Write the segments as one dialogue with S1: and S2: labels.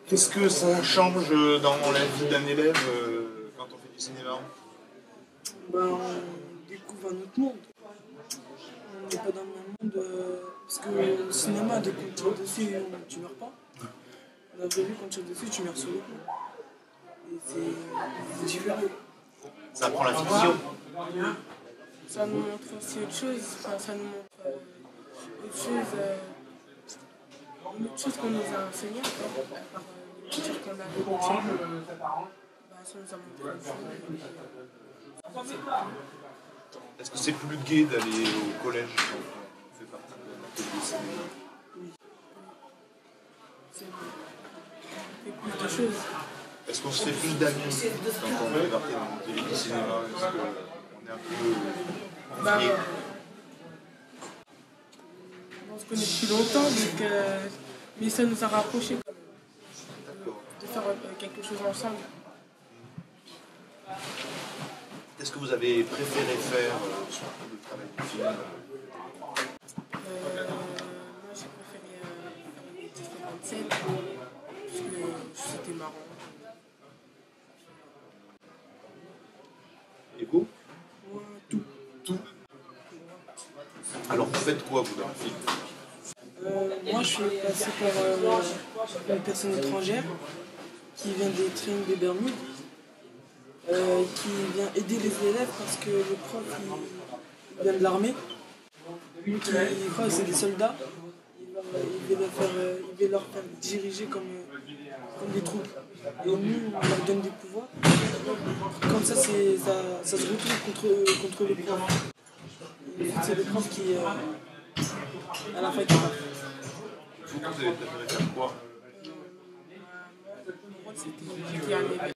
S1: Qu'est-ce que ça change dans la vie d'un élève quand on fait du cinéma?
S2: On découvre un autre monde. On n'est pas dans le même monde. Parce que le cinéma, dès qu'on tire dessus, tu meurs pas. La vraie vie, quand tu tires dessus, tu meurs sur le coup. Et c'est différent.
S1: Ça apprend la fiction.
S2: Ça nous montre aussi autre chose. Enfin, ça nous montre autre chose qu'on nous a enseigné. À part les lectures qu'on avait retenues. Ça nous a montré autre chose.
S1: Est-ce que c'est plus gai d'aller au collège quand on fait partie de l'atelier cinéma?
S2: Oui. C'est plus de choses.
S1: Est-ce qu'on se fait plus d'amis quand on fait partie d'un atelier de cinéma? Est-ce qu'on est un peu confié?
S2: On se connaît depuis longtemps, mais ça nous a rapprochés quand même. De faire quelque chose ensemble.
S1: Qu'est-ce que vous avez préféré faire sur le travail du film?
S2: Moi, j'ai préféré faire les différentes scènes parce que c'était marrant.
S1: Et vous?
S2: Moi, tout.
S1: Tout. Alors vous faites quoi vous dans le film?
S2: Moi, je suis passé par une personne étrangère qui vient des Triangles des Bermudes. Qui vient aider les élèves parce que le prof il vient de l'armée, il croit que c'est des soldats, il veut leur faire diriger comme des troupes. Et nous, on leur donne des pouvoirs. Comme ça, ça se retourne contre le prof. Et c'est le prof qui, à la fin, qui part.
S1: Vous avez préféré faire quoi?
S2: Moi, c'était un élève.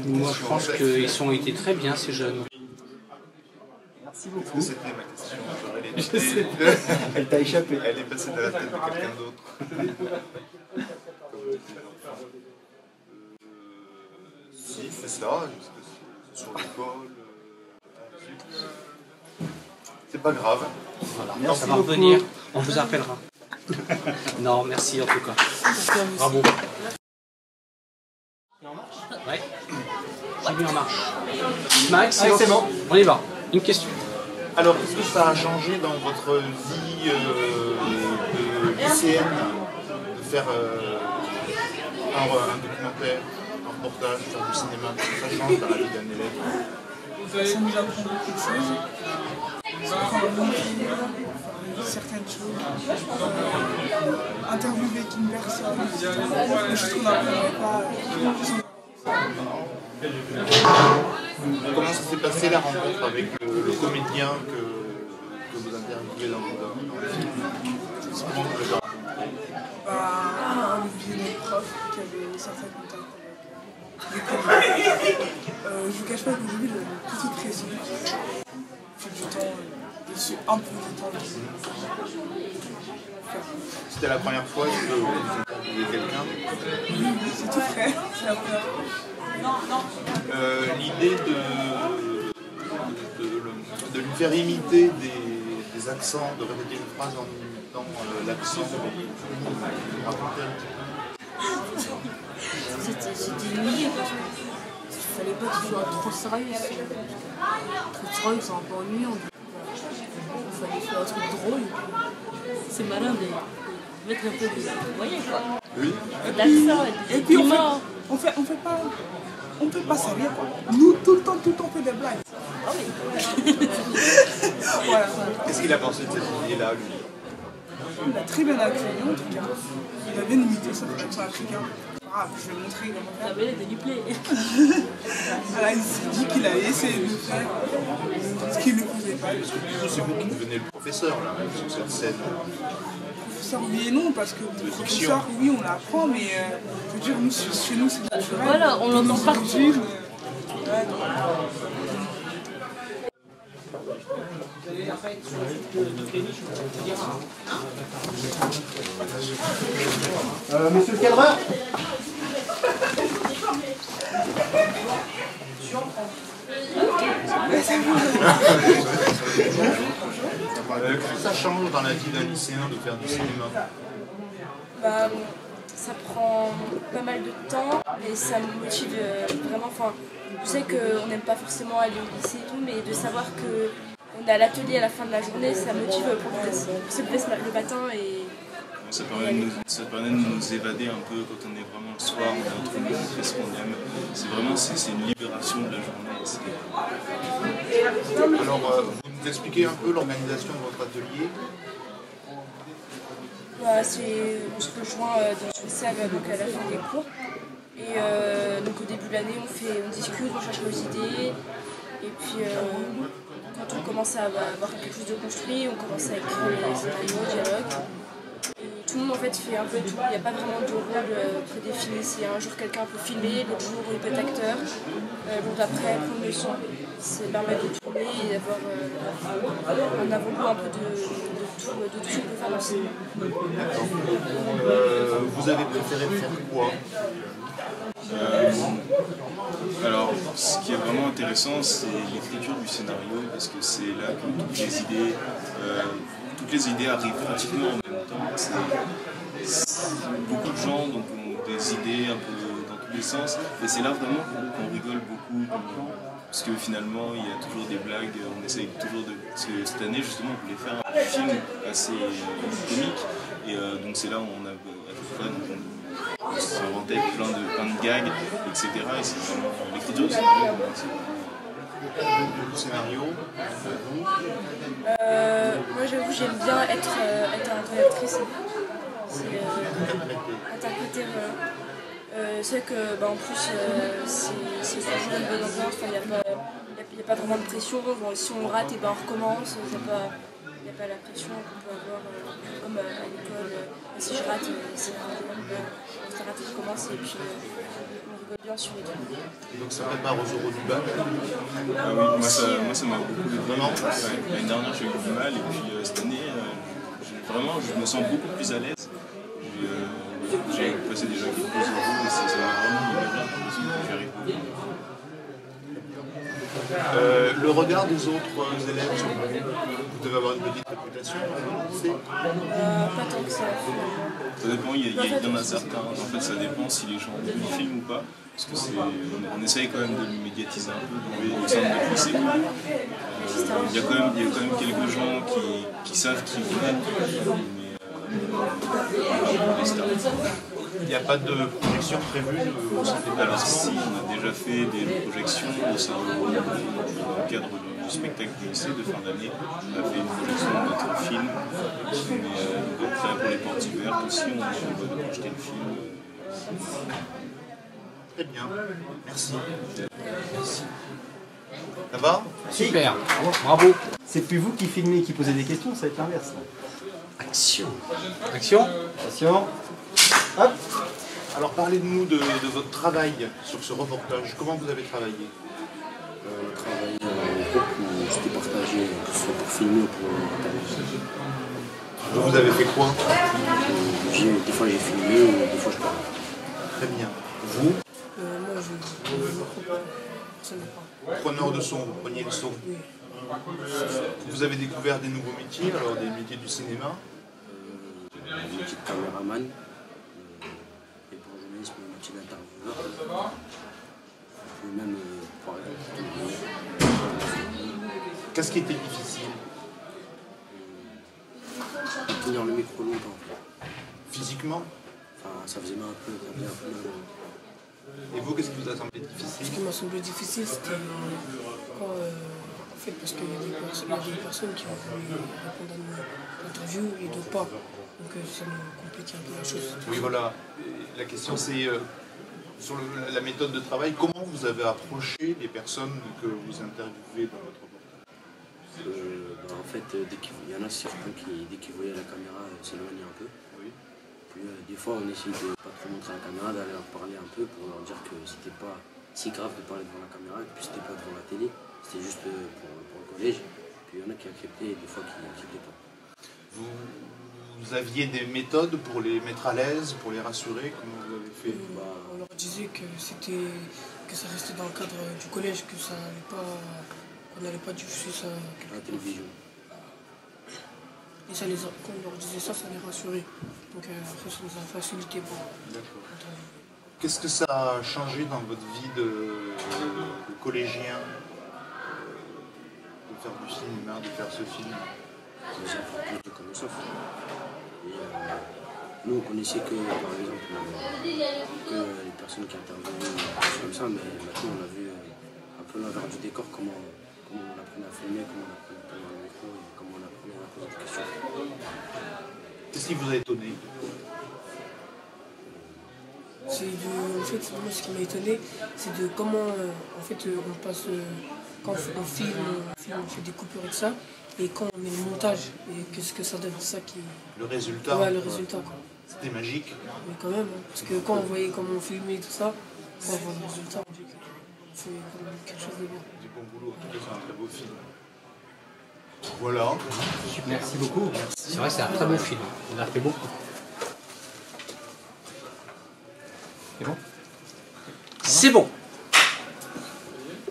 S3: Moi, je pense qu'ils ont été très bien, ces jeunes.
S1: Merci beaucoup. C'était ma question.
S4: Elle t'a échappé.
S1: Elle est passée dans la tête de quelqu'un d'autre. Si, c'est ça. C'est sur l'école. C'est pas grave.
S3: Voilà, ça va revenir. On vous appellera. Non, merci en tout cas. Bravo. Ouais. J'ai mis en marche. Max, c'est bon. On y va. Une question.
S1: Alors, est-ce que ça a changé dans votre vie de lycéenne de faire un documentaire, un reportage, faire du cinéma? Ça change dans la vie d'un élève?
S2: Ça nous apprend beaucoup de choses. Ça apprend certaines choses. Interviewer une personne, je trouve qu'on n'apprendrait pas.
S1: Comment ça s'est passé la rencontre avec le comédien que vous interviewez dans le film? Comment vous l'avez rencontré?
S2: Olivier, notre prof, qui avait certains contacts avec je ne vous cache pas qu'au début, j'avais une petite pression. J'ai du temps, je suis un peu du temps.
S1: C'était la première fois que vous interviewez quelqu'un?
S2: Oui, c'est tout frais, c'est la première fois.
S1: L'idée de lui faire imiter des accents, de répéter une phrase en imitant l'accent, raconter un petit peu.
S5: C'était ennuyé parce qu'il fallait pas que ce soit trop sérieux. Trop sérieux, c'est un peu ennuyant. Il fallait faire un truc drôle. C'est malin de mettre un peu de moyens, quoi.
S1: Oui.
S5: L'accent,
S2: Et puis on fait pas sérieux, quoi. Nous, tout le temps, on fait des blagues.
S5: Ah oui.
S2: Voilà.
S1: Qu'est-ce qu'il a pensé de cette idée-là, lui?
S2: Il a très bien accueilli, en tout cas. Il a bien imité son accent africain. Ah, je vais montrer comment faire.
S5: La belle est déniplée.
S2: Voilà, il s'est dit qu'il allait essayer de le faire, ce qu'il ne faisait pas.
S1: Parce que du coup, c'est vous qui devenez le professeur, là, sur cette scène.
S2: Professeur, oui et non, parce que le professeur, oui, on l'apprend, mais je veux dire, nous, chez nous, c'est naturel.
S5: Voilà, on l'entend partout.
S4: Monsieur le cadreur.
S2: Ça me
S1: Qu'est-ce que ça change dans la vie d'un lycéen de faire du cinéma?
S6: Bah, ça prend pas mal de temps et ça me motive vraiment. Enfin, je sais qu'on n'aime pas forcément aller au lycée et tout, mais de savoir qu'on a l'atelier à la fin de la journée, ça motive pour se lever le matin et.
S7: Ça permet de nous évader un peu quand on est vraiment le soir, on est entre nous, on fait ce qu'on aime. C'est une libération de la journée.
S1: Alors, vous nous expliquez un peu l'organisation de votre atelier?
S6: Bah, on se rejoint dans une salle donc à la fin des cours. Et donc au début de l'année, on discute, on cherche nos idées. Et puis quand on commence à avoir quelque chose de construit, on commence à écrire les scénarios, dialogues. Et tout le monde en fait fait un peu tout. Il n'y a pas vraiment de rôle prédéfini. C'est un jour quelqu'un peut filmer, l'autre jour il peut être acteur, l'autre après prendre le son. Ça permet de tourner et d'avoir un avant-goût un peu de tout ce qu'on peut faire dans le cinéma.
S1: Vous avez préféré faire quoi?
S7: Alors, ce qui est vraiment intéressant, c'est l'écriture du scénario, parce que c'est là que toutes les idées arrivent pratiquement en même temps. Beaucoup de gens donc, ont des idées un peu dans tous les sens, et c'est là vraiment qu'on rigole beaucoup, parce que finalement il y a toujours des blagues, on essaye toujours de... Parce que cette année justement on voulait faire un film assez comique, et donc c'est là où on a à chaque fois on s'inventait plein de gags, etc. Et c'est vraiment l'écriture du scénario.
S6: Moi j'avoue j'aime bien être interprétatrice. Interpréter. C'est vrai que en plus c'est toujours une bonne ambiance, il n'y a pas vraiment de pression. Bon, si on rate, on recommence. Il n'y a pas la pression qu'on peut avoir comme à l'école. Si je rate, c'est raté, je commence et puis on rigole bien sur les trucs.
S1: Et donc ça prépare aux oraux du bac?
S7: Ah oui, moi ça m'a beaucoup aidé. Vraiment, l'année dernière j'ai eu du mal et puis cette année vraiment je me sens beaucoup plus à l'aise. J'ai passé déjà quelques oraux et ça m'a vraiment libéré j'y arrive.
S1: Le regard des autres élèves sur vous, vous devez avoir une petite réputation dans le lycée?
S6: Pas tant que ça.
S7: Ça dépend, il y en a certains, en fait ça dépend si les gens filment ou pas, parce que on essaye quand même de le médiatiser un peu au sein de notre lycée. Il y a quand même quelques gens qui savent qui vous êtes,
S1: Il n'y a pas de projection prévue au sein des
S7: Alors si, on a déjà fait des projections dans le cadre du spectacle du lycée de fin d'année. On a fait une projection de notre film. Mais après, pour les portes ouvertes aussi, on va projeter le film.
S1: Très bien, merci. Merci. Ça va?
S3: Super, bravo.
S4: C'est plus vous qui filmez et qui posez des questions, ça va être l'inverse.
S3: Action. Action.
S4: Attention. Hop.
S1: Alors parlez-nous de votre travail sur ce reportage. Comment vous avez travaillé?
S8: Le travail en groupe où c'était partagé, que ce soit pour filmer ou pour reportage.
S1: Vous avez fait quoi?
S8: Des fois j'ai filmé ou des fois je parle.
S1: Très bien. Vous?
S2: Moi je ne pas.
S1: Preneur de son, vous preniez le son.
S2: Oui.
S1: Vous avez découvert des nouveaux métiers, alors des métiers du cinéma?
S8: Le métier de caméraman, et pour le journalisme, le métier d'intervieweur. Et même, par exemple,
S1: Qu'est-ce qui était difficile?
S8: tenir le micro longtemps.
S1: Physiquement?
S8: Enfin, ça faisait mal un peu, ça faisait un peu mal.
S1: Et vous, qu'est-ce qui vous a semblé
S2: Ce
S1: difficile?
S2: qui m'a semblé difficile, c'était quand, en fait, parce qu'il y a des personnes qui ont voulu répondre à nos interviews et d'autres pas. Donc ça nous complique un peu la chose.
S1: Oui, voilà. La question, c'est sur la méthode de travail. Comment vous avez approché les personnes que vous interviewez dans votre reportage?
S8: En fait, il y en a certains qui, dès qu'ils voyaient la caméra, s'éloignaient un peu.
S1: Oui.
S8: Puis des fois, on essayait de pas trop montrer la caméra, d'aller leur parler un peu pour leur dire que c'était pas si grave de parler devant la caméra, et puis c'était pas devant la télé, c'était juste pour le collège. Puis il y en a qui acceptaient et des fois qui n'acceptaient pas.
S1: Vous aviez des méthodes pour les mettre à l'aise, pour les rassurer? Comment vous avez fait?
S2: On leur disait que ça restait dans le cadre du collège, que ça n'allait pas on n'allait pas diffuser ça
S8: à la télévision.
S2: et ça quand on leur disait ça, ça les rassurait. Donc après, ça nous a facilité pour.
S1: D'accord. Qu'est-ce que ça a changé dans votre vie de collégien de faire du cinéma, de faire ce film?
S8: Déjà, plus de connaissances. Et, nous, on connaissait que, par exemple, que les personnes qui intervenaient, des choses comme ça, mais maintenant, on a vu un peu l'envers du décor, comment on apprenait à filmer, comment on apprenait à prendre un micro, et comment on apprenait à poser des questions.
S1: Qu'est-ce qui vous a étonné?
S2: En fait, moi, ce qui m'a étonné, c'est de comment en fait, on passe, quand on filme, on fait des coupures et tout ça, et quand on met le montage, et qu'est-ce que ça donne, c'est ça qui.
S1: Le résultat?
S2: Ouais, le résultat, quoi.
S1: C'était magique.
S2: Mais quand même, hein, parce que quand on voyait comment on filmait et tout ça, quand on voit le résultat, on dit que c'est quand même quelque chose de bien.
S1: Du bon boulot, en tout cas, c'est un très beau film. Voilà.
S3: Merci beaucoup. C'est vrai, c'est un très beau film. On a fait beaucoup. C'est bon? C'est bon.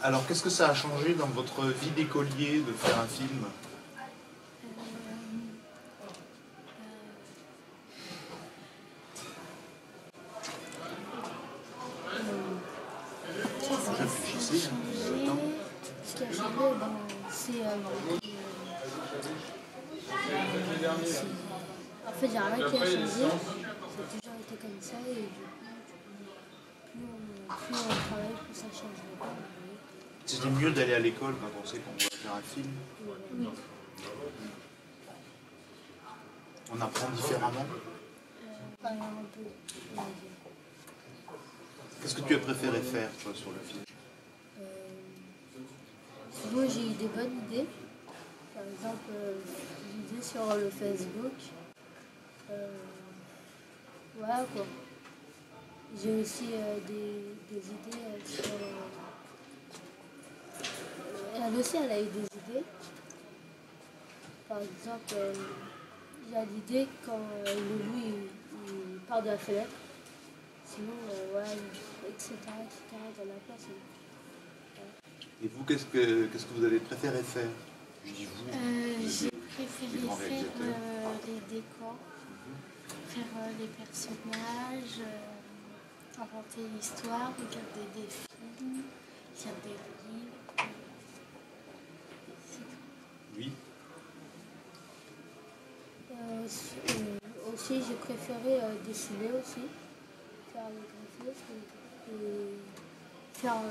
S1: Alors, qu'est-ce que ça a changé dans votre vie d'écolier de faire un film? Réfléchissez.
S9: Ce qui a changé, c'est en fait, il n'y a rien qui a changé. Ça a toujours été comme ça et du coup, plus on travaille, plus ça change.
S1: C'était mieux d'aller à l'école quand on sait qu'on va faire un film.
S9: Oui.
S1: On apprend différemment.
S9: Un peu, on va dire.
S1: Qu'est-ce que tu as préféré faire, toi, sur le film?
S9: Moi, j'ai eu des bonnes idées. Par exemple, l'idée sur le Facebook. Voilà quoi. J'ai aussi des idées sur. Elle aussi, elle a eu des idées. Par exemple, il y a l'idée quand le loup il part de la fenêtre. Sinon, voilà, etc. Dans la place.
S1: Et vous, qu'est-ce que vous avez préféré faire? Je dis vous.
S10: J'ai préféré faire les décors, faire les personnages, inventer l'histoire, regarder des films, lire des livres.
S1: Oui.
S9: Aussi, j'ai préféré dessiner aussi, faire le graphisme et faire le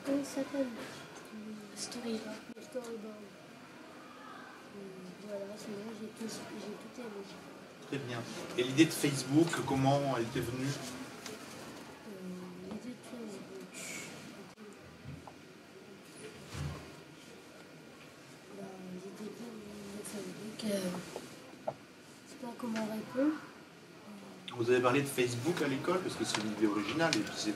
S9: comment ça s'appelle?
S10: Storyboard.
S9: Le storyboard. Voilà, sinon j'ai tout aimé.
S1: Très bien. Et l'idée de Facebook, comment elle était venue?
S9: L'idée de Facebook. L'idée de Facebook, je sais pas comment répondre.
S1: Vous avez parlé de Facebook à l'école, parce que c'est une idée originale, et puis c'est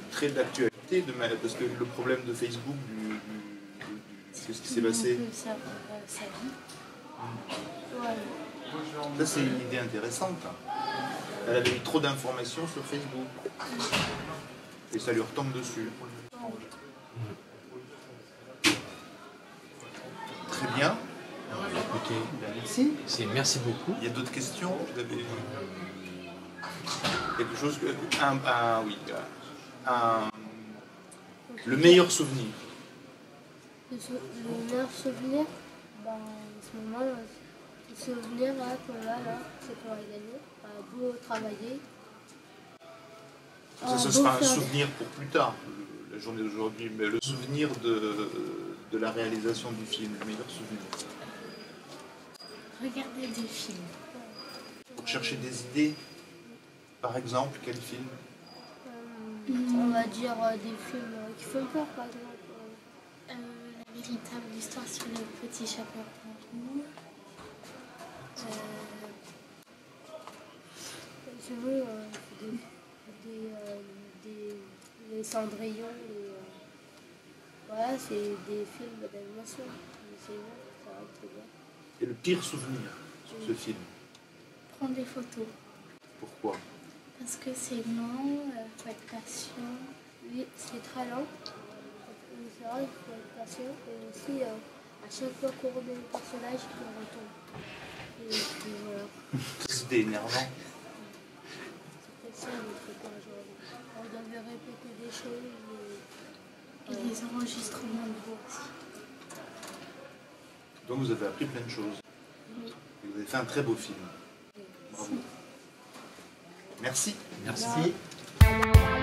S1: très d'actualité, parce que le problème de Facebook, qu'est-ce qui s'est passé?
S10: Ça vie.
S9: Ouais.
S1: Ça, c'est une idée intéressante. Elle avait eu trop d'informations sur Facebook. Et ça lui retombe dessus. Très bien.
S3: Écoutez,
S4: Merci.
S3: merci beaucoup.
S1: Il y a d'autres questions? Vous avez quelque chose que... oui. Le meilleur souvenir.
S9: Le meilleur souvenir, en ce moment, le souvenir là, c'est qu'on a gagné. On a beau travailler.
S1: Ça, ce sera un souvenir pour plus tard, la journée d'aujourd'hui, mais le souvenir de la réalisation du film, le meilleur souvenir.
S10: Regarder des films.
S1: Pour chercher des idées, par exemple, quel film?
S9: On va dire des films qui font peur, par exemple.
S10: La véritable histoire sur le petit chaperon rouge.
S9: Sinon, les Cendrillon, voilà, c'est des films d'animation. C'est bon, ça va très bien.
S1: Et le pire souvenir sur ce film?
S10: Prendre des photos.
S1: Pourquoi?
S10: Parce que c'est long, faut être patient.
S9: Oui, c'est très lent. etc. Il faut être patient. Et aussi, à chaque fois qu'on remet le personnage, il retombe. Et puis voilà.
S1: C'était énervant.
S9: C'est ça, on devait répéter des choses.
S10: Et les enregistrements de voix aussi.
S1: Donc vous avez appris plein de choses.
S9: Oui.
S1: Et vous avez fait un très beau film. Bravo. Merci.
S3: Merci.
S4: Merci.